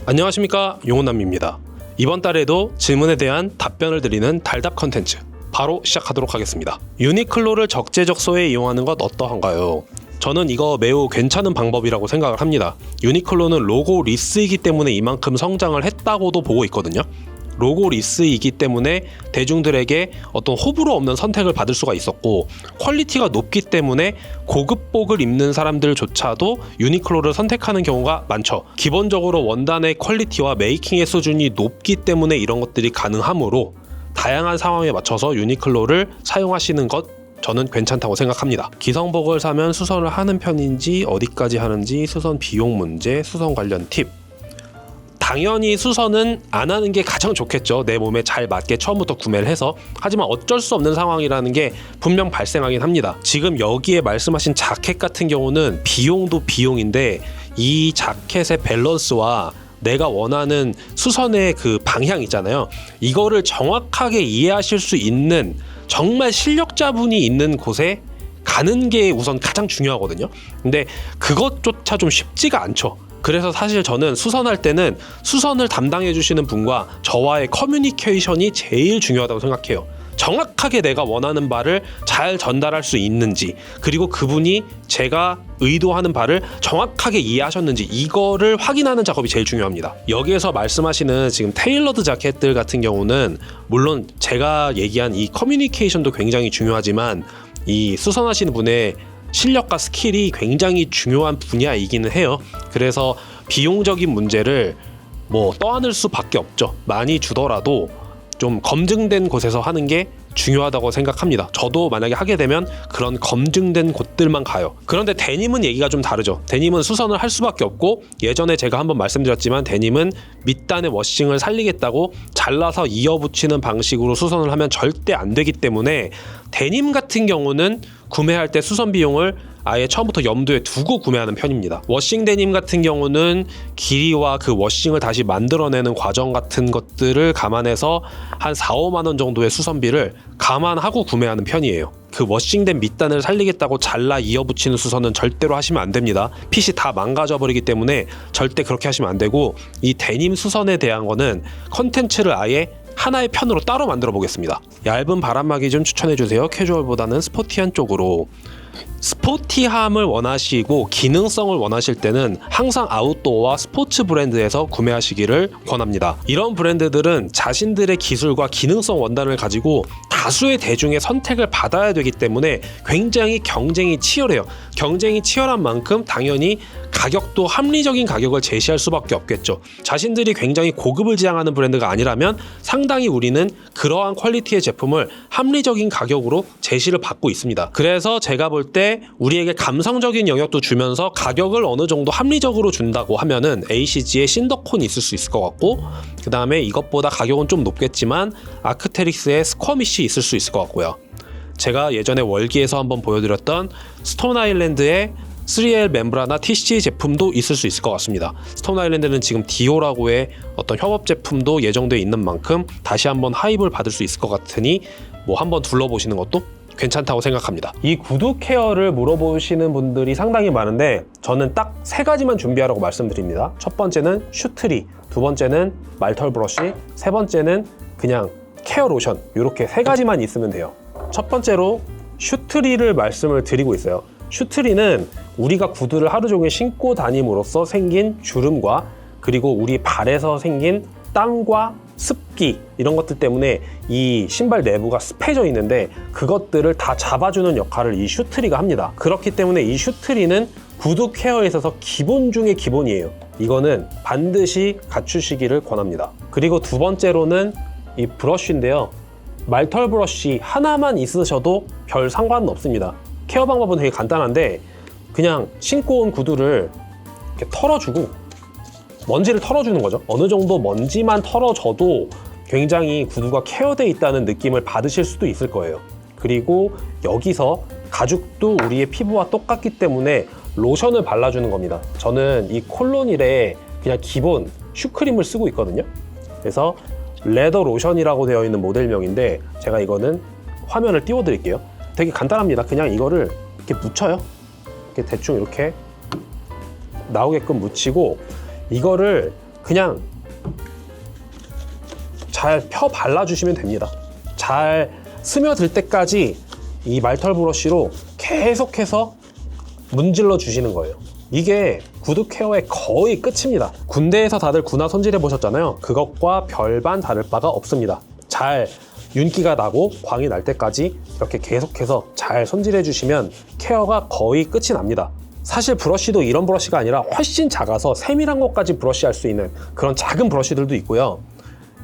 안녕하십니까, 용호남입니다. 이번 달에도 질문에 대한 답변을 드리는 달답 컨텐츠 바로 시작하도록 하겠습니다. 유니클로를 적재적소에 이용하는 것 어떠한가요? 저는 이거 매우 괜찮은 방법이라고 생각을 합니다. 유니클로는 로고 리스이기 때문에 이만큼 성장을 했다고도 보고 있거든요. 로고 리스이기 때문에 대중들에게 어떤 호불호 없는 선택을 받을 수가 있었고, 퀄리티가 높기 때문에 고급복을 입는 사람들조차도 유니클로를 선택하는 경우가 많죠. 기본적으로 원단의 퀄리티와 메이킹의 수준이 높기 때문에 이런 것들이 가능하므로 다양한 상황에 맞춰서 유니클로를 사용하시는 것 저는 괜찮다고 생각합니다. 기성복을 사면 수선을 하는 편인지, 어디까지 하는지, 수선 비용 문제, 수선 관련 팁. 당연히 수선은 안 하는 게 가장 좋겠죠. 내 몸에 잘 맞게 처음부터 구매를 해서. 하지만 어쩔 수 없는 상황이라는 게 분명 발생하긴 합니다. 지금 여기에 말씀하신 자켓 같은 경우는 비용도 비용인데, 이 자켓의 밸런스와 내가 원하는 수선의 그 방향 있잖아요. 이거를 정확하게 이해하실 수 있는 정말 실력자분이 있는 곳에 가는 게 우선 가장 중요하거든요. 근데 그것조차 좀 쉽지가 않죠. 그래서 사실 저는 수선할 때는 수선을 담당해 주시는 분과 저와의 커뮤니케이션이 제일 중요하다고 생각해요. 정확하게 내가 원하는 바를 잘 전달할 수 있는지, 그리고 그분이 제가 의도하는 바를 정확하게 이해하셨는지, 이거를 확인하는 작업이 제일 중요합니다. 여기에서 말씀하시는 지금 테일러드 자켓들 같은 경우는 물론 제가 얘기한 이 커뮤니케이션도 굉장히 중요하지만, 이 수선하시는 분의 실력과 스킬이 굉장히 중요한 분야이기는 해요. 그래서 비용적인 문제를 떠안을 수밖에 없죠. 많이 주더라도 좀 검증된 곳에서 하는 게 중요하다고 생각합니다. 저도 만약에 하게 되면 그런 검증된 곳들만 가요. 그런데 데님은 얘기가 좀 다르죠. 데님은 수선을 할 수밖에 없고, 예전에 제가 한번 말씀드렸지만 데님은 밑단의 워싱을 살리겠다고 잘라서 이어붙이는 방식으로 수선을 하면 절대 안 되기 때문에, 데님 같은 경우는 구매할 때 수선 비용을 아예 처음부터 염두에 두고 구매하는 편입니다. 워싱 데님 같은 경우는 길이와 그 워싱을 다시 만들어내는 과정 같은 것들을 감안해서 한 4, 5만 원 정도의 수선비를 감안하고 구매하는 편이에요. 그 워싱된 밑단을 살리겠다고 잘라 이어붙이는 수선은 절대로 하시면 안 됩니다. 핏이 다 망가져 버리기 때문에 절대 그렇게 하시면 안 되고, 이 데님 수선에 대한 거는 컨텐츠를 아예 하나의 편으로 따로 만들어 보겠습니다. 얇은 바람막이 좀 추천해 주세요. 캐주얼보다는 스포티한 쪽으로. 스포티함을 원하시고 기능성을 원하실 때는 항상 아웃도어와 스포츠 브랜드에서 구매하시기를 권합니다. 이런 브랜드들은 자신들의 기술과 기능성 원단을 가지고 다수의 대중의 선택을 받아야 되기 때문에 굉장히 경쟁이 치열해요. 경쟁이 치열한 만큼 당연히 가격도 합리적인 가격을 제시할 수밖에 없겠죠. 자신들이 굉장히 고급을 지향하는 브랜드가 아니라면 상당히 우리는 그러한 퀄리티의 제품을 합리적인 가격으로 제시를 받고 있습니다. 그래서 제가 볼 때 우리에게 감성적인 영역도 주면서 가격을 어느 정도 합리적으로 준다고 하면은 ACG의 신더콘이 있을 수 있을 것 같고, 그 다음에 이것보다 가격은 좀 높겠지만 아크테릭스의 스쿼미시 있을 수 있을 것 같고요. 제가 예전에 월기에서 한번 보여드렸던 스톤 아일랜드의 3L 멤브라나 TC 제품도 있을 수 있을 것 같습니다. 스톤 아일랜드는 지금 디오라고의 어떤 협업 제품도 예정되어 있는 만큼 다시 한번 하입을 받을 수 있을 것 같으니 한번 둘러보시는 것도 괜찮다고 생각합니다. 이 구두 케어를 물어보시는 분들이 상당히 많은데, 저는 딱 3가지만 준비하라고 말씀드립니다. 첫 번째는 슈트리, 두 번째는 말털 브러쉬, 세 번째는 그냥 케어 로션. 이렇게 3가지만 있으면 돼요. 첫 번째로 슈트리를 말씀을 드리고 있어요. 슈트리는 우리가 구두를 하루 종일 신고 다님으로써 생긴 주름과, 그리고 우리 발에서 생긴 땀과 습기, 이런 것들 때문에 이 신발 내부가 습해져 있는데 그것들을 다 잡아주는 역할을 이 슈트리가 합니다. 그렇기 때문에 이 슈트리는 구두 케어에 있어서 기본 중에 기본이에요. 이거는 반드시 갖추시기를 권합니다. 그리고 두 번째로는 이 브러쉬인데요. 말털 브러쉬 하나만 있으셔도 별 상관은 없습니다. 케어 방법은 되게 간단한데, 그냥 신고 온 구두를 이렇게 털어주고 먼지를 털어주는 거죠. 어느 정도 먼지만 털어져도 굉장히 구두가 케어되어 있다는 느낌을 받으실 수도 있을 거예요. 그리고 여기서 가죽도 우리의 피부와 똑같기 때문에 로션을 발라주는 겁니다. 저는 이 콜로닐의 그냥 기본 슈크림을 쓰고 있거든요. 그래서 레더 로션이라고 되어 있는 모델명인데, 제가 이거는 화면을 띄워 드릴게요. 되게 간단합니다. 그냥 이거를 이렇게 묻혀요. 이렇게 대충 이렇게 나오게끔 묻히고, 이거를 그냥 잘 펴 발라주시면 됩니다. 잘 스며들 때까지 이 말털 브러쉬로 계속해서 문질러 주시는 거예요. 이게 구두 케어의 거의 끝입니다. 군대에서 다들 군화 손질해 보셨잖아요. 그것과 별반 다를 바가 없습니다. 잘 윤기가 나고 광이 날 때까지 이렇게 계속해서 잘 손질해 주시면 케어가 거의 끝이 납니다. 사실 브러쉬도 이런 브러쉬가 아니라 훨씬 작아서 세밀한 것까지 브러쉬할 수 있는 그런 작은 브러쉬들도 있고요.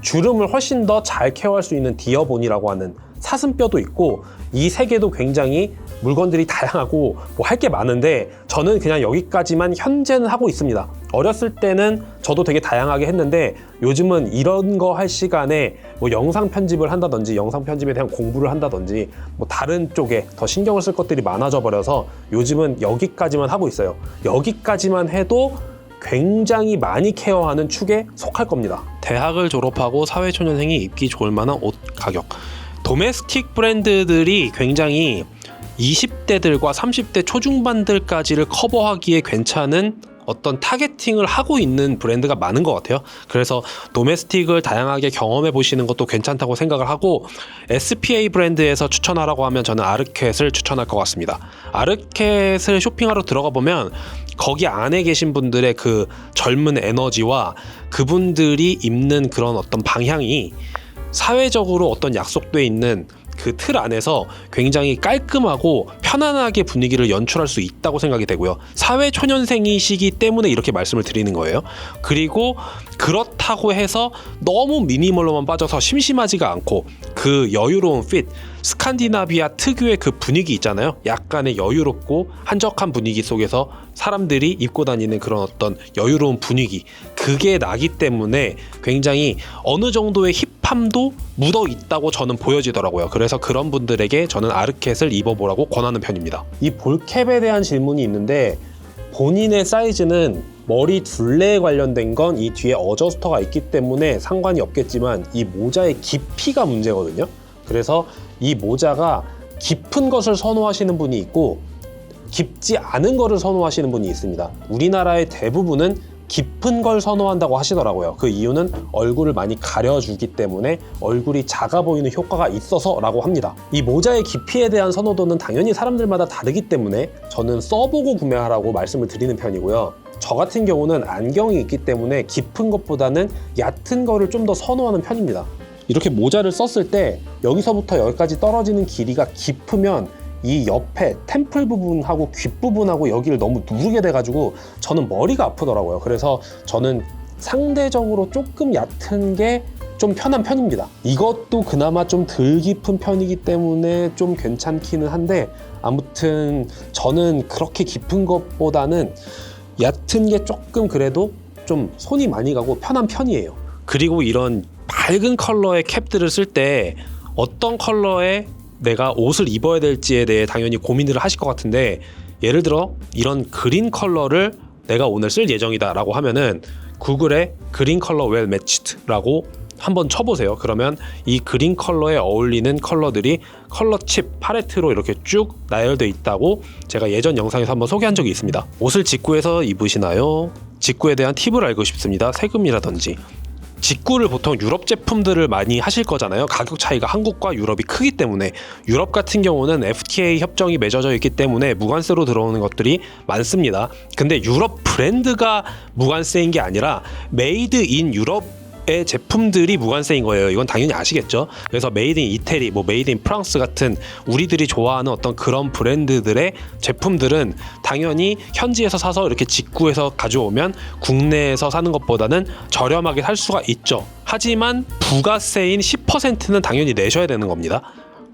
주름을 훨씬 더 잘 케어할 수 있는 디어본이라고 하는 사슴뼈도 있고, 이 세 개도 굉장히 물건들이 다양하고 뭐 할 게 많은데 저는 그냥 여기까지만 현재는 하고 있습니다. 어렸을 때는 저도 되게 다양하게 했는데 요즘은 이런 거 할 시간에 뭐 영상 편집을 한다든지 영상 편집에 대한 공부를 한다든지 뭐 다른 쪽에 더 신경을 쓸 것들이 많아져 버려서 요즘은 여기까지만 하고 있어요. 여기까지만 해도 굉장히 많이 케어하는 축에 속할 겁니다. 대학을 졸업하고 사회초년생이 입기 좋을 만한 옷 가격. 도메스틱 브랜드들이 굉장히 20대들과 30대 초중반들까지를 커버하기에 괜찮은 어떤 타겟팅을 하고 있는 브랜드가 많은 것 같아요. 그래서 도메스틱을 다양하게 경험해 보시는 것도 괜찮다고 생각을 하고, SPA 브랜드에서 추천하라고 하면 저는 아르켓을 추천할 것 같습니다. 아르켓을 쇼핑하러 들어가 보면 거기 안에 계신 분들의 그 젊은 에너지와 그분들이 입는 그런 어떤 방향이 사회적으로 어떤 약속돼 있는 그 틀 안에서 굉장히 깔끔하고 편안하게 분위기를 연출할 수 있다고 생각이 되고요. 사회 초년생이시기 때문에 이렇게 말씀을 드리는 거예요. 그리고 그렇다고 해서 너무 미니멀로만 빠져서 심심하지가 않고 그 여유로운 핏, 스칸디나비아 특유의 그 분위기 있잖아요. 약간의 여유롭고 한적한 분위기 속에서 사람들이 입고 다니는 그런 어떤 여유로운 분위기, 그게 나기 때문에 굉장히 어느 정도의 힙함도 묻어 있다고 저는 보여지더라고요. 그래서 그런 분들에게 저는 아르켓을 입어보라고 권하는 편입니다. 이 볼캡에 대한 질문이 있는데, 본인의 사이즈는 머리 둘레에 관련된 건 이 뒤에 어저스터가 있기 때문에 상관이 없겠지만 이 모자의 깊이가 문제거든요. 그래서 이 모자가 깊은 것을 선호하시는 분이 있고 깊지 않은 거를 선호하시는 분이 있습니다. 우리나라의 대부분은 깊은 걸 선호한다고 하시더라고요. 그 이유는 얼굴을 많이 가려주기 때문에 얼굴이 작아 보이는 효과가 있어서 라고 합니다. 이 모자의 깊이에 대한 선호도는 당연히 사람들마다 다르기 때문에 저는 써보고 구매하라고 말씀을 드리는 편이고요. 저 같은 경우는 안경이 있기 때문에 깊은 것보다는 얕은 거를 좀 더 선호하는 편입니다. 이렇게 모자를 썼을 때 여기서부터 여기까지 떨어지는 길이가 깊으면 이 옆에 템플 부분하고 귓 부분하고 여기를 너무 누르게 돼가지고 저는 머리가 아프더라고요. 그래서 저는 상대적으로 조금 얕은 게 좀 편한 편입니다. 이것도 그나마 좀 덜 깊은 편이기 때문에 좀 괜찮기는 한데, 아무튼 저는 그렇게 깊은 것보다는 얕은 게 조금 그래도 좀 손이 많이 가고 편한 편이에요. 그리고 이런 밝은 컬러의 캡들을 쓸 때 어떤 컬러의 내가 옷을 입어야 될지에 대해 당연히 고민을 하실 것 같은데, 예를 들어 이런 그린 컬러를 내가 오늘 쓸 예정이다 라고 하면은 구글에 그린 컬러 웰 매치드라고 한번 쳐보세요. 그러면 이 그린 컬러에 어울리는 컬러들이 컬러 칩 팔레트로 이렇게 쭉 나열되어 있다고 제가 예전 영상에서 한번 소개한 적이 있습니다. 옷을 직구해서 입으시나요? 직구에 대한 팁을 알고 싶습니다. 세금이라든지. 직구를 보통 유럽 제품들을 많이 하실 거잖아요. 가격 차이가 한국과 유럽이 크기 때문에. 유럽 같은 경우는 FTA 협정이 맺어져 있기 때문에 무관세로 들어오는 것들이 많습니다. 근데 유럽 브랜드가 무관세인 게 아니라 메이드 인 유럽 의 제품들이 무관세인 거예요. 이건 당연히 아시겠죠. 그래서 메이드 인 이태리, 뭐 메이드 인 프랑스 같은 우리들이 좋아하는 어떤 그런 브랜드들의 제품들은 당연히 현지에서 사서 이렇게 직구해서 가져오면 국내에서 사는 것보다는 저렴하게 살 수가 있죠. 하지만 부가세인 10%는 당연히 내셔야 되는 겁니다.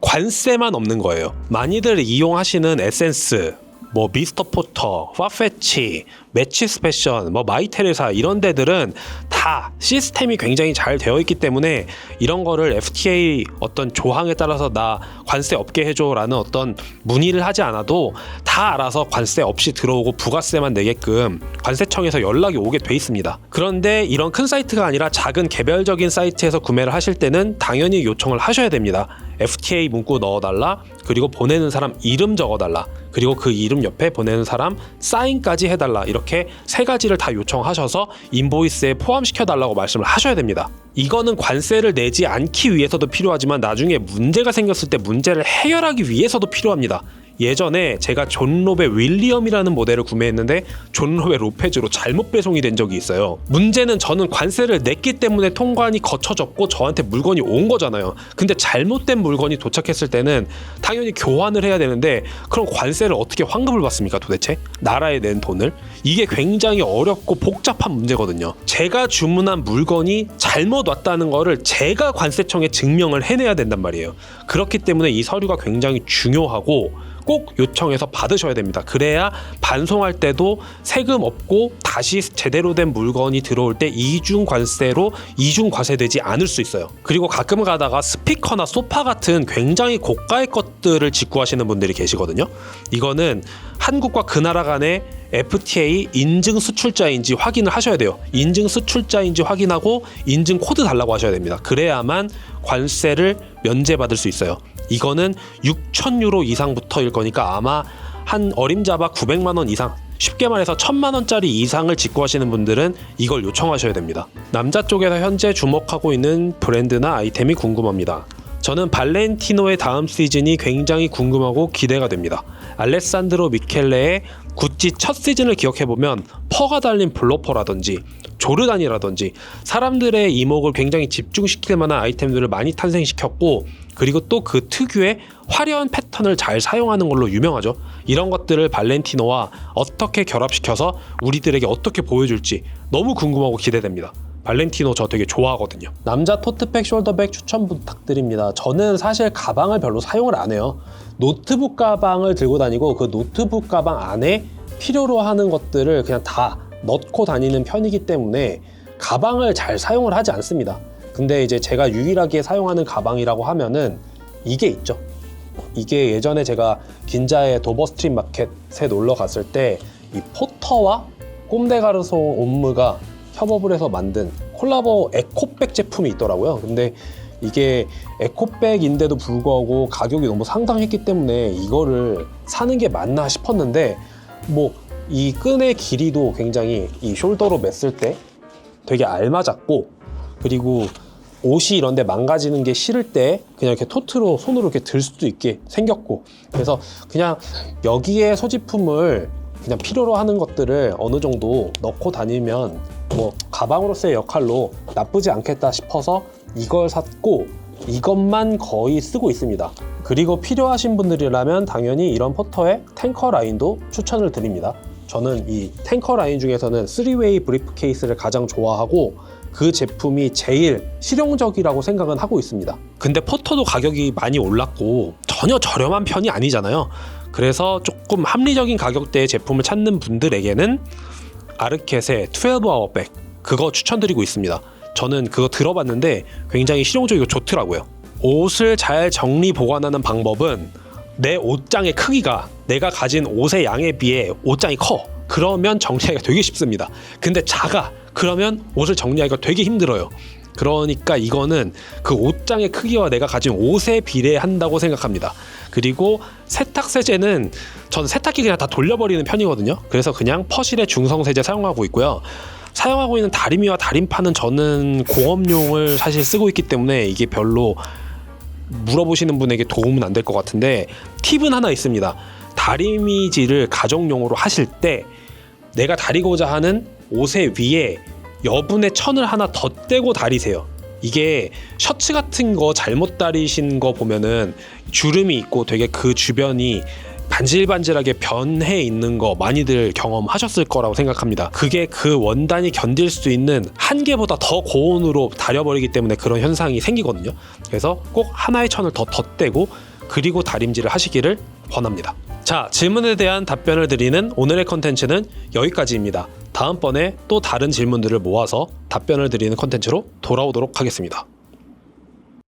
관세만 없는 거예요. 많이들 이용하시는 에센스, 뭐 미스터 포터, 파페치, 매치스 패션, 뭐 마이테레사 이런 데들은 다 시스템이 굉장히 잘 되어 있기 때문에 이런 거를 FTA 어떤 조항에 따라서 나 관세 없게 해줘 라는 어떤 문의를 하지 않아도 다 알아서 관세 없이 들어오고 부가세만 내게끔 관세청에서 연락이 오게 돼 있습니다. 그런데 이런 큰 사이트가 아니라 작은 개별적인 사이트에서 구매를 하실 때는 당연히 요청을 하셔야 됩니다. FTA 문구 넣어달라, 그리고 보내는 사람 이름 적어달라, 그리고 그 이름 옆에 보내는 사람 사인까지 해달라, 이렇게 3가지를 다 요청하셔서 인보이스에 포함시켜달라고 말씀을 하셔야 됩니다. 이거는 관세를 내지 않기 위해서도 필요하지만 나중에 문제가 생겼을 때 문제를 해결하기 위해서도 필요합니다. 예전에 제가 존 로베 윌리엄이라는 모델을 구매했는데 존 로베 로페즈로 잘못 배송이 된 적이 있어요. 문제는 저는 관세를 냈기 때문에 통관이 거쳐졌고 저한테 물건이 온 거잖아요. 근데 잘못된 물건이 도착했을 때는 당연히 교환을 해야 되는데 그럼 관세를 어떻게 환급을 받습니까 도대체? 나라에 낸 돈을? 이게 굉장히 어렵고 복잡한 문제거든요. 제가 주문한 물건이 잘못 왔다는 거를 제가 관세청에 증명을 해내야 된단 말이에요. 그렇기 때문에 이 서류가 굉장히 중요하고 꼭 요청해서 받으셔야 됩니다. 그래야 반송할 때도 세금 없고 다시 제대로 된 물건이 들어올 때 이중 관세로 이중 과세되지 않을 수 있어요. 그리고 가끔 가다가 스피커나 소파 같은 굉장히 고가의 것들을 직구하시는 분들이 계시거든요. 이거는 한국과 그 나라 간의 FTA 인증 수출자인지 확인을 하셔야 돼요. 인증 수출자인지 확인하고 인증 코드 달라고 하셔야 됩니다. 그래야만 관세를 면제받을 수 있어요. 이거는 6,000유로 이상부터일 거니까 아마 한 어림잡아 900만 원 이상, 쉽게 말해서 1,000만 원짜리 이상을 직구하시는 분들은 이걸 요청하셔야 됩니다. 남자 쪽에서 현재 주목하고 있는 브랜드나 아이템이 궁금합니다. 저는 발렌티노의 다음 시즌이 굉장히 궁금하고 기대가 됩니다. 알레산드로 미켈레의 구찌 첫 시즌을 기억해보면 퍼가 달린 블로퍼라든지 조르단이라든지 사람들의 이목을 굉장히 집중시킬 만한 아이템들을 많이 탄생시켰고, 그리고 또 그 특유의 화려한 패턴을 잘 사용하는 걸로 유명하죠. 이런 것들을 발렌티노와 어떻게 결합시켜서 우리들에게 어떻게 보여줄지 너무 궁금하고 기대됩니다. 발렌티노 저 되게 좋아하거든요. 남자 토트백 숄더백 추천 부탁드립니다. 저는 사실 가방을 별로 사용을 안 해요. 노트북 가방을 들고 다니고 그 노트북 가방 안에 필요로 하는 것들을 그냥 다 넣고 다니는 편이기 때문에 가방을 잘 사용을 하지 않습니다. 근데 이제 제가 유일하게 사용하는 가방이라고 하면은 이게 있죠. 이게 예전에 제가 긴자의 도버 스트릿 마켓에 놀러 갔을 때 이 포터와 꼼데가르소 옴므가 협업을 해서 만든 콜라보 에코백 제품이 있더라고요. 근데 이게 에코백인데도 불구하고 가격이 너무 상당했기 때문에 이거를 사는 게 맞나 싶었는데, 뭐 이 끈의 길이도 굉장히 이 숄더로 맸을 때 되게 알맞았고, 그리고 옷이 이런데 망가지는 게 싫을 때 그냥 이렇게 토트로 손으로 이렇게 들 수도 있게 생겼고, 그래서 그냥 여기에 소지품을 그냥 필요로 하는 것들을 어느 정도 넣고 다니면 뭐 가방으로서의 역할로 나쁘지 않겠다 싶어서 이걸 샀고, 이것만 거의 쓰고 있습니다. 그리고 필요하신 분들이라면 당연히 이런 포터의 탱커 라인도 추천을 드립니다. 저는 이 탱커 라인 중에서는 3웨이 브리프케이스를 가장 좋아하고 그 제품이 제일 실용적이라고 생각은 하고 있습니다. 근데 포터도 가격이 많이 올랐고 전혀 저렴한 편이 아니잖아요. 그래서 조금 합리적인 가격대의 제품을 찾는 분들에게는 아르켓의 12아워 백, 그거 추천드리고 있습니다. 저는 그거 들어봤는데 굉장히 실용적이고 좋더라고요. 옷을 잘 정리 보관하는 방법은 내 옷장의 크기가 내가 가진 옷의 양에 비해 옷장이 커. 그러면 정리하기가 되게 쉽습니다. 근데 작아. 그러면 옷을 정리하기가 되게 힘들어요. 그러니까 이거는 그 옷장의 크기와 내가 가진 옷에 비례한다고 생각합니다. 그리고 세탁 세제는 저는 세탁기 그냥 다 돌려버리는 편이거든요. 그래서 그냥 퍼실의 중성 세제 사용하고 있고요. 사용하고 있는 다리미와 다림판은 저는 공업용을 사실 쓰고 있기 때문에 이게 별로 물어보시는 분에게 도움은 안 될 것 같은데, 팁은 하나 있습니다. 다리미질을 가정용으로 하실 때 내가 다리고자 하는 옷의 위에 여분의 천을 하나 더 떼고 다리세요. 이게 셔츠 같은 거 잘못 다리신 거 보면은 주름이 있고 되게 그 주변이 반질반질하게 변해 있는 거 많이들 경험하셨을 거라고 생각합니다. 그게 그 원단이 견딜 수 있는 한계보다 더 고온으로 다려버리기 때문에 그런 현상이 생기거든요. 그래서 꼭 하나의 천을 더 덧대고 그리고 다림질을 하시기를 권합니다. 자, 질문에 대한 답변을 드리는 오늘의 컨텐츠는 여기까지입니다. 다음번에 또 다른 질문들을 모아서 답변을 드리는 컨텐츠로 돌아오도록 하겠습니다.